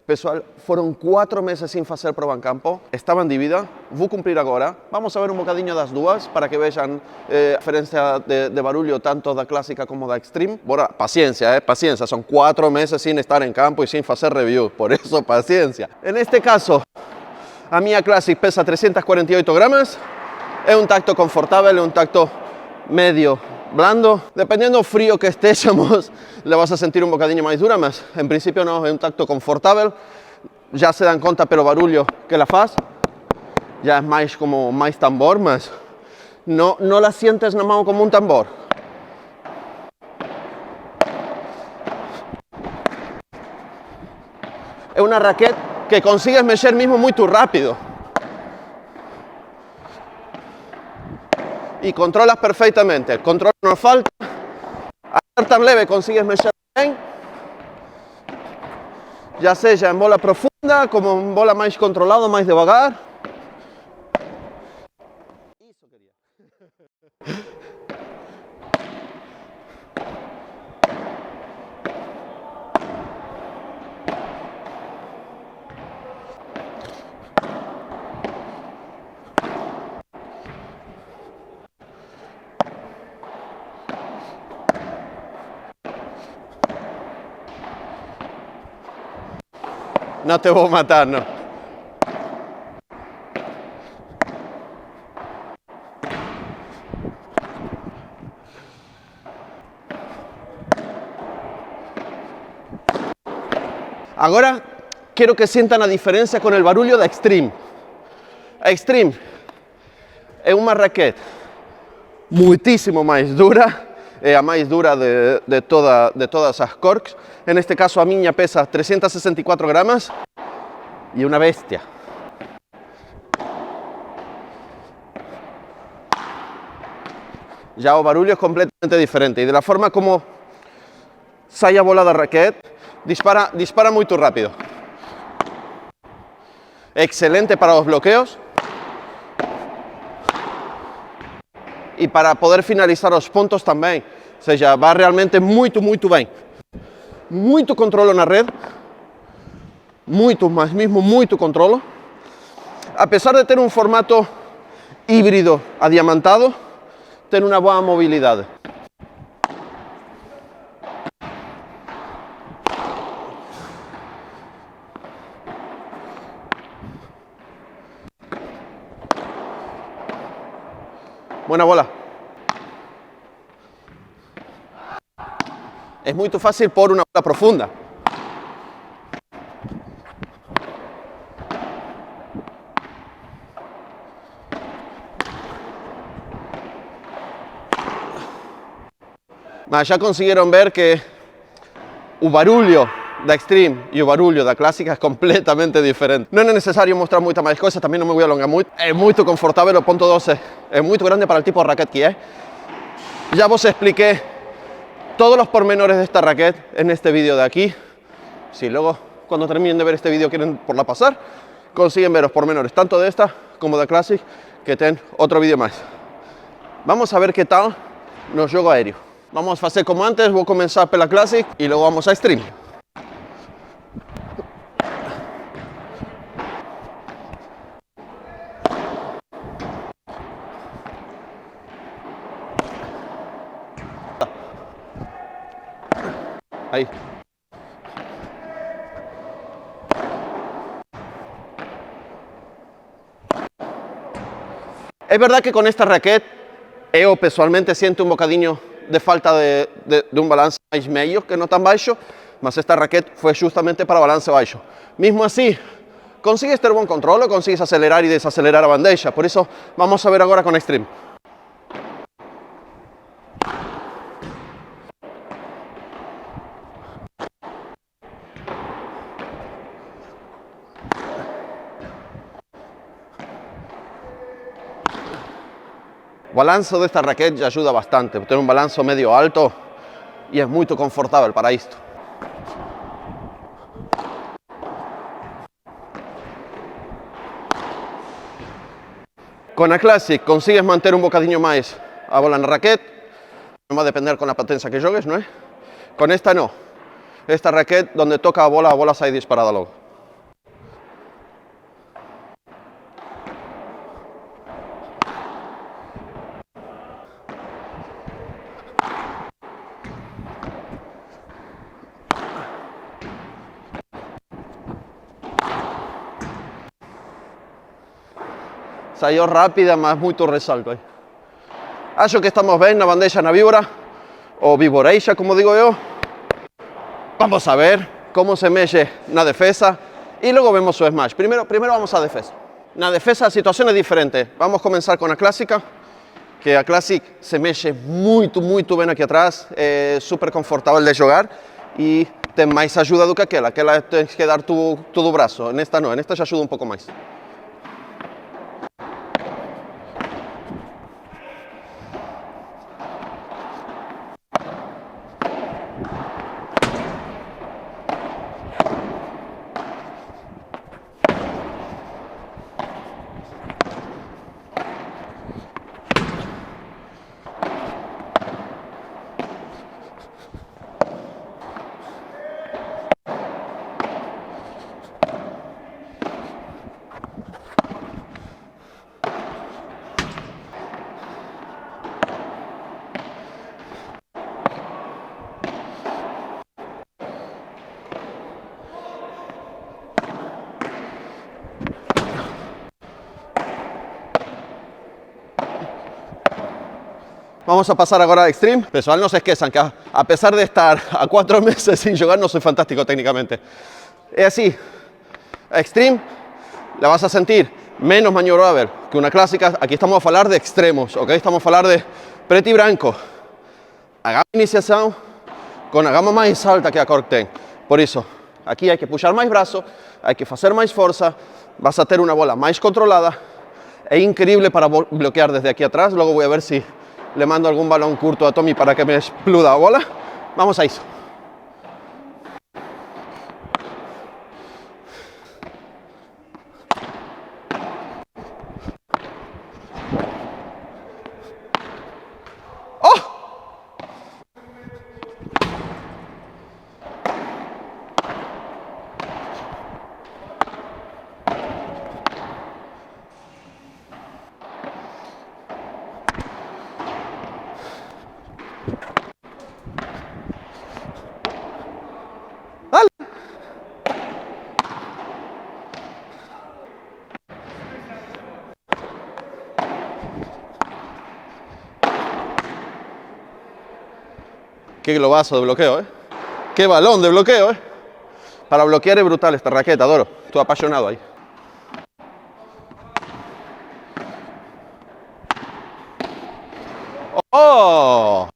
Pessoal, foram 4 meses sem fazer prova em campo, estava em dívida, vou cumprir agora. Vamos a ver um bocadinho das duas para que vejam a diferença de barulho tanto da clássica como da Extreme. Bora, paciência, paciência, são 4 meses sem estar em campo e sem fazer review, por isso paciência. Neste caso, a minha Classic pesa 348 gramas, é um tacto confortável, é um tacto médio, blando. Dependendo do frío que estejamos, le vas a sentir um bocadinho mais dura, mas em princípio não, é um tacto confortável. Já se dan conta pelo barulho que ela faz. Já é mais como mais tambor, mas não la sientes na mão como um tambor. É uma raquete que consigues mexer mesmo muito rápido. E controlas perfeitamente, el control no falta, a ser tan leve consigues mexer bem, já seja em bola profunda, como em bola mais controlada, mais devagar. Isso queria. No te voy a matar, no. Agora quero que sintam a diferença com o barulho da Extreme. A Extreme é uma raquete muitíssimo mais dura, é a mais dura de todas as corks. Neste caso a minha pesa 364 gramas e uma bestia. Já o barulho é completamente diferente e da forma como sai a bola da raquete, dispara muito rápido. Excelente para os bloqueos e para poder finalizar os pontos também. Ou seja, vai realmente muito bem. Muito controlo na rede, mas mesmo muito controlo. Apesar de ter um formato híbrido adiamantado, tem uma boa mobilidade. Buena bola. É muito fácil pôr uma bola profunda. Mas já conseguiram ver que o barulho da Extreme e o barulho da clássica é completamente diferente. Não é necessário mostrar muita mais coisa, também não me vou alongar muito. É muito confortável, o ponto 12 é muito grande para o tipo de raquete que é. Já vos expliqué todos los pormenores de esta raquete en este vídeo de aquí. Si luego, cuando terminen de ver este vídeo, quieren por la pasar, consiguen ver los pormenores tanto de esta como de Classic, que ten otro vídeo más. Vamos a ver qué tal no jogo aéreo. Vamos a hacer como antes, voy a comenzar pela Classic y luego vamos a Extreme. Ahí. Es verdad que con esta raquete eu pessoalmente siento un bocadinho de falta de un balance mais medio que no tan baixo, mas esta raquete fue justamente para balance baixo. Mismo así, consigues ter buen control, consigues acelerar y desacelerar a bandeja, por eso vamos a ver ahora con Extreme. O balanço desta raquete já ajuda bastante, tem um balanço medio alto e é muito confortável para isto. Com a Classic consigues manter um bocadinho mais a bola na raquete, não vai depender com a potência que jogues, não é? Com esta não. Esta raquete, onde toca a bola sai disparada logo. saiu rápida, mas muito ressalto aí. Acho que estamos bem na bandeja na víbora, ou viboreixa, como digo eu. Vamos a ver como se mexe na defesa e logo vemos o smash. Primeiro vamos a defesa. Na defesa a situación é diferente. Vamos começar com a clássica, que a Classic se mexe muito bem aqui atrás, é super confortável de jogar e tem mais ajuda do que aquela. Aquela tens que dar todo o braço, nesta não, nesta já ajuda um pouco mais. Vamos a pasar agora a Extreme. Pessoal, não se esqueçam que a pesar de estar a 4 meses sin jogar, no soy fantástico técnicamente. Es así, a Extreme la vas a sentir menos maniobrable que una clásica. Aquí estamos a hablar de extremos, ¿ok? Estamos a hablar de preto y branco. A gama de iniciación con la gama más alta que a Korg tem. Por eso, aquí hay que puxar más brazo, hay que hacer más fuerza, vas a tener una bola más controlada. Es increíble para bloquear desde aquí atrás. Luego voy a ver si le mando algún balón curto a Tommy para que me exploda la bola. Vamos a eso. Qué globazo de bloqueo, ¿eh? Qué balón de bloqueo, ¿eh? Para bloquear es brutal esta raqueta, adoro. Estoy apasionado ahí. ¡Oh!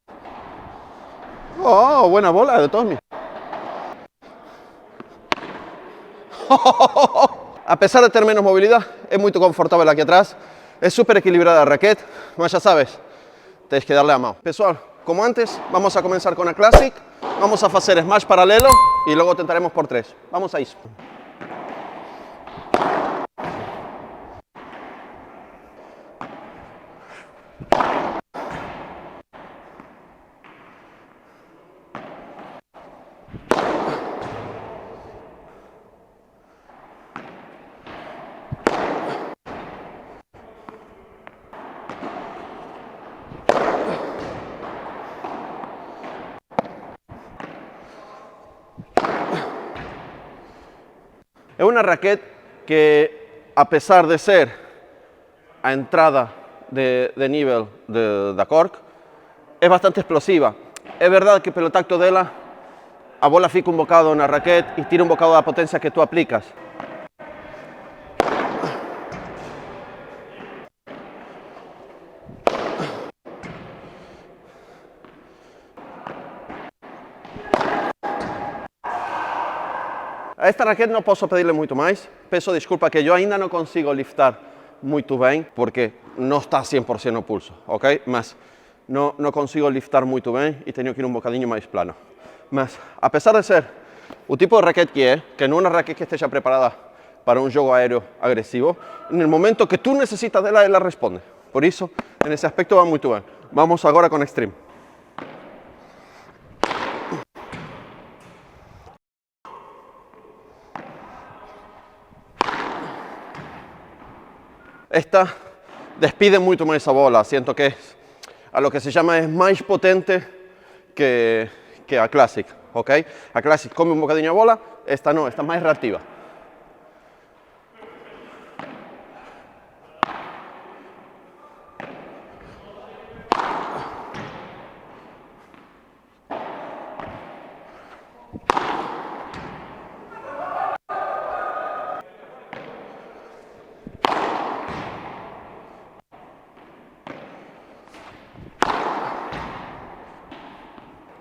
¡Oh! Buena bola de Tommy. A pesar de tener menos movilidad, es muy confortable aquí atrás. Es súper equilibrada la raqueta. Mas ya sabes, tienes que darle a mano. Pessoal, como antes, vamos a comenzar con la Classic. Vamos a hacer smash paralelo y luego tentaremos por 3. Vamos a eso. Es una raqueta que, a pesar de ser a entrada de nivel da Korg, es bastante explosiva. Es verdad que pelo tacto dela, a bola fica un bocado na raqueta y tira un bocado da potencia que tú aplicas. A esta raqueta não posso pedirle muito mais. Peço desculpa que eu ainda não consigo liftar muito bem, porque não está 100% no pulso, ok? Mas não consigo liftar muito bem e tenho que ir um bocadinho mais plano. Mas, a pesar de ser o tipo de raquete que não é uma raquete que esteja preparada para um jogo aéreo agressivo, no momento que tu necessitas dela, ela responde. Por isso, nesse aspecto va muito bem. Vamos agora com Extreme. Esta despide mucho más esa bola, siento que a lo que se llama es más potente que a Classic, ¿ok? A Classic come un bocadinho de bola, esta no, esta es más reactiva.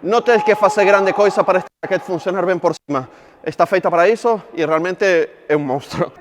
No tens que facer grande coisa para esta raquete funcionar bem por cima. Está feita para isso e realmente é um monstro.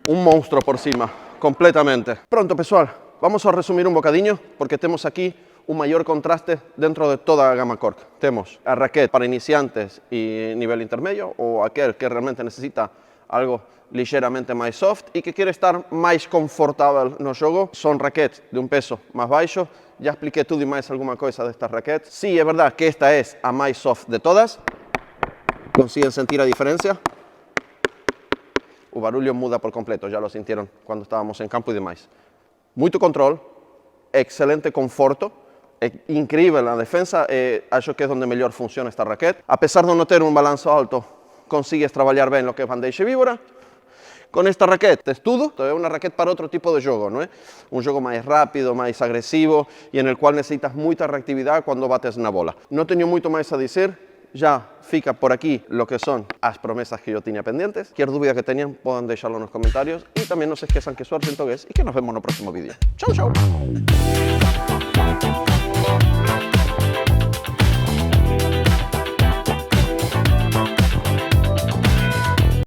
Un monstruo por cima, completamente. Pronto, pessoal, vamos a resumir un bocadinho, porque temos aquí un mayor contraste dentro de toda a gama Cork. Temos a raquete para iniciantes e nivel intermedio, ou aquel que realmente necesita algo ligeiramente máis soft e que quere estar máis confortável no xogo. Son raquetes de un peso máis baixo. Ya expliqué tudo e máis alguma coisa destas raquetes. Sí, é verdad que esta é a máis soft de todas. Consiguen sentir a diferencia. O barullo muda por completo, ya lo sintieron cuando estábamos en campo y demás. Muito control, excelente conforto, increíble na defensa, acho que é onde mellor funciona esta raquete. A pesar de non ter un balanzo alto, consigues traballar ben lo que é bandeixa víbora. Con esta raquete tes tudo, é unha raquete para outro tipo de xogo, non é? Un xogo máis rápido, máis agresivo e en el cual necesitas moita reactividade cando bates na bola. Non teño moito máis a dicir. Ya fica por aquí lo que son as promesas que yo tenía pendientes. Cualquier dúbida que tenían, puedan dejarlo en los comentarios. Y también no se esquezan que suerte en togues y que nos vemos en el próximo vídeo. ¡Chau, chau!